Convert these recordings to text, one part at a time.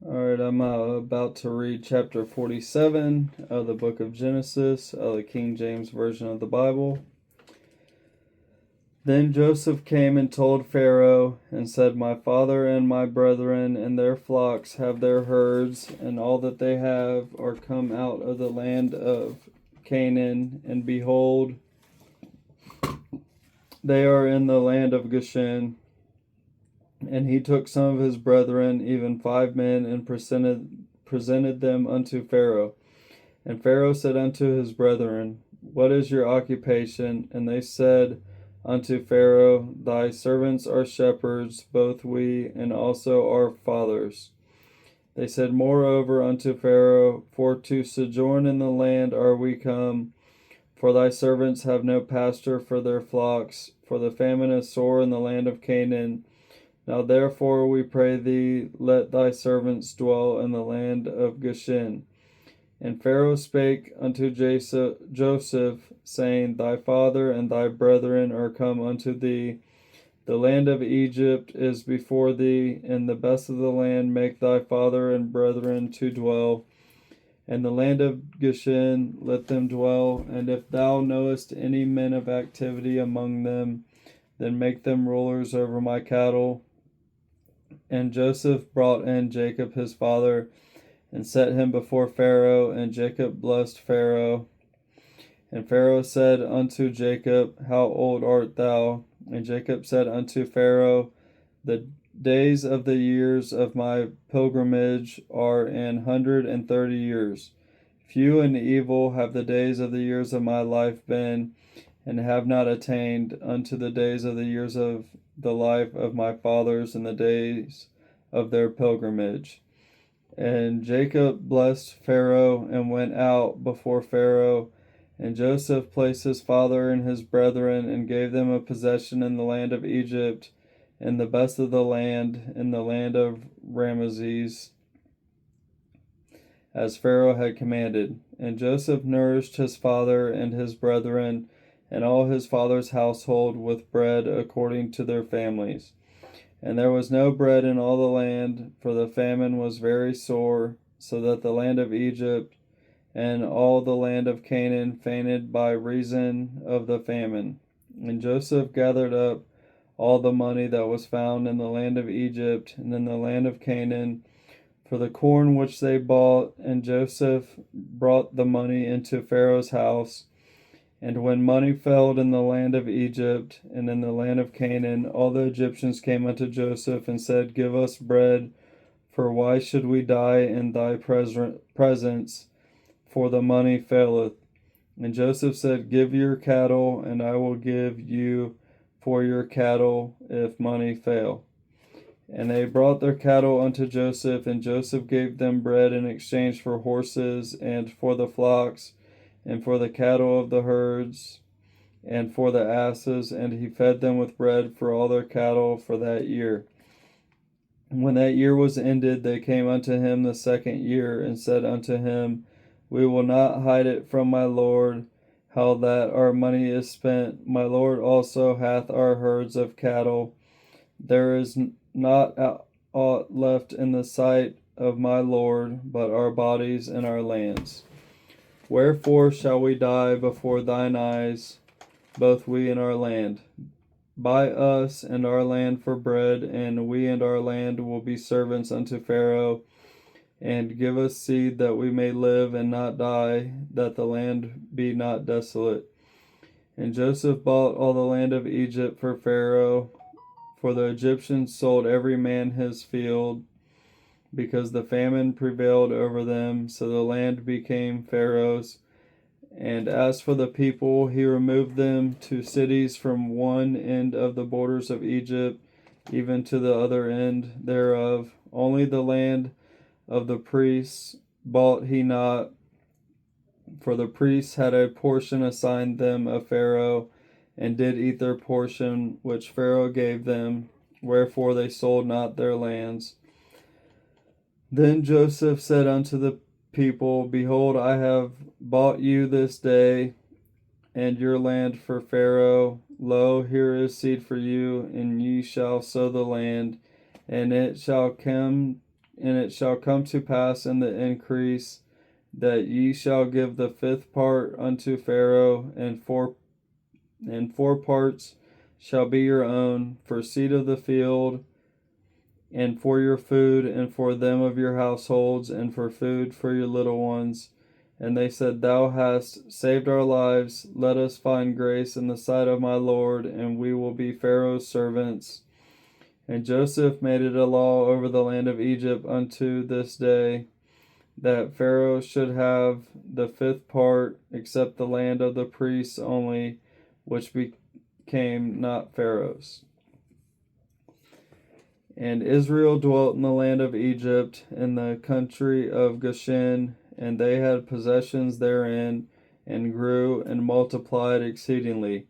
Alright, I'm about to read chapter 47 of the book of Genesis, of the King James Version of the Bible. Then Joseph came and told Pharaoh, and said, My father and my brethren and their flocks have their herds, and all that they have are come out of the land of Canaan, and behold, they are in the land of Goshen. And he took some of his brethren, even 5 men, and presented them unto Pharaoh. And Pharaoh said unto his brethren, What is your occupation? And they said unto Pharaoh, Thy servants are shepherds, both we and also our fathers. They said moreover unto Pharaoh, For to sojourn in the land are we come, for thy servants have no pasture for their flocks, for the famine is sore in the land of Canaan. Now therefore we pray thee, let thy servants dwell in the land of Goshen. And Pharaoh spake unto Joseph, saying, Thy father and thy brethren are come unto thee. The land of Egypt is before thee, and the best of the land make thy father and brethren to dwell. And the land of Goshen let them dwell, and if thou knowest any men of activity among them, then make them rulers over my cattle. And Joseph brought in Jacob his father, and set him before Pharaoh, and Jacob blessed Pharaoh. And Pharaoh said unto Jacob, How old art thou? And Jacob said unto Pharaoh, The days of the years of my pilgrimage are 130 years. Few and evil have the days of the years of my life been, and have not attained unto the days of the years of the life of my fathers in the days of their pilgrimage. And Jacob blessed Pharaoh and went out before Pharaoh. And Joseph placed his father and his brethren, and gave them a possession in the land of Egypt, and the best of the land, in the land of Ramesses, as Pharaoh had commanded. And Joseph nourished his father and his brethren, and all his father's household, with bread according to their families. And there was no bread in all the land, for the famine was very sore, so that the land of Egypt and all the land of Canaan fainted by reason of the famine. And Joseph gathered up all the money that was found in the land of Egypt and in the land of Canaan, for the corn which they bought, and Joseph brought the money into Pharaoh's house. And when money failed in the land of Egypt and in the land of Canaan, all the Egyptians came unto Joseph and said, Give us bread, for why should we die in thy presence? For the money faileth. And Joseph said, Give your cattle, and I will give you for your cattle, if money fail. And they brought their cattle unto Joseph, and Joseph gave them bread in exchange for horses, and for the flocks, and for the cattle of the herds, and for the asses, and he fed them with bread for all their cattle for that year. When that year was ended, they came unto him the second year, and said unto him, We will not hide it from my lord, how that our money is spent. My lord also hath our herds of cattle. There is not aught left in the sight of my lord, but our bodies and our lands. Wherefore shall we die before thine eyes, both we and our land? Buy us and our land for bread, and we and our land will be servants unto Pharaoh, and give us seed that we may live and not die, that the land be not desolate. And Joseph bought all the land of Egypt for Pharaoh, for the Egyptians sold every man his field, because the famine prevailed over them, so the land became Pharaoh's. And as for the people, he removed them to cities from one end of the borders of Egypt, even to the other end thereof. Only the land of the priests bought he not, for the priests had a portion assigned them of Pharaoh, and did eat their portion which Pharaoh gave them, wherefore they sold not their lands. Then Joseph said unto the people, Behold, I have bought you this day and your land for Pharaoh. Lo, here is seed for you, and ye shall sow the land, and it shall come and it shall come to pass in the increase that ye shall give the fifth part unto Pharaoh, and four parts shall be your own, for seed of the field, and for your food, and for them of your households, and for food for your little ones. And they said, Thou hast saved our lives. Let us find grace in the sight of my Lord, and we will be Pharaoh's servants. And Joseph made it a law over the land of Egypt unto this day, that Pharaoh should have the fifth part, except the land of the priests only, which became not Pharaoh's. And Israel dwelt in the land of Egypt, in the country of Goshen, and they had possessions therein, and grew and multiplied exceedingly.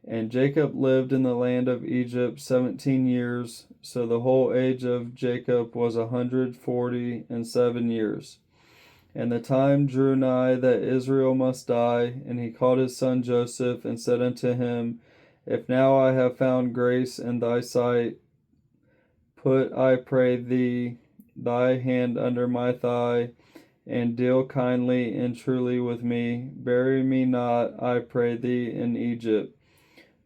And Jacob lived in the land of Egypt 17 years, so the whole age of Jacob was 147 years. And the time drew nigh that Israel must die, and he called his son Joseph, and said unto him, If now I have found grace in thy sight, put, I pray thee, thy hand under my thigh, and deal kindly and truly with me. Bury me not, I pray thee, in Egypt.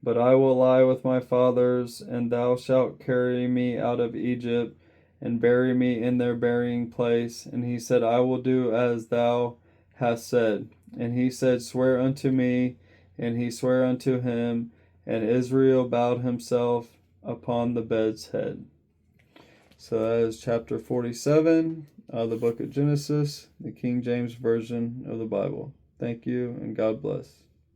But I will lie with my fathers, and thou shalt carry me out of Egypt, and bury me in their burying place. And he said, I will do as thou hast said. And he said, Swear unto me. And he sware unto him, and Israel bowed himself upon the bed's head. So that is chapter 47 of the book of Genesis, the King James Version of the Bible. Thank you, and God bless.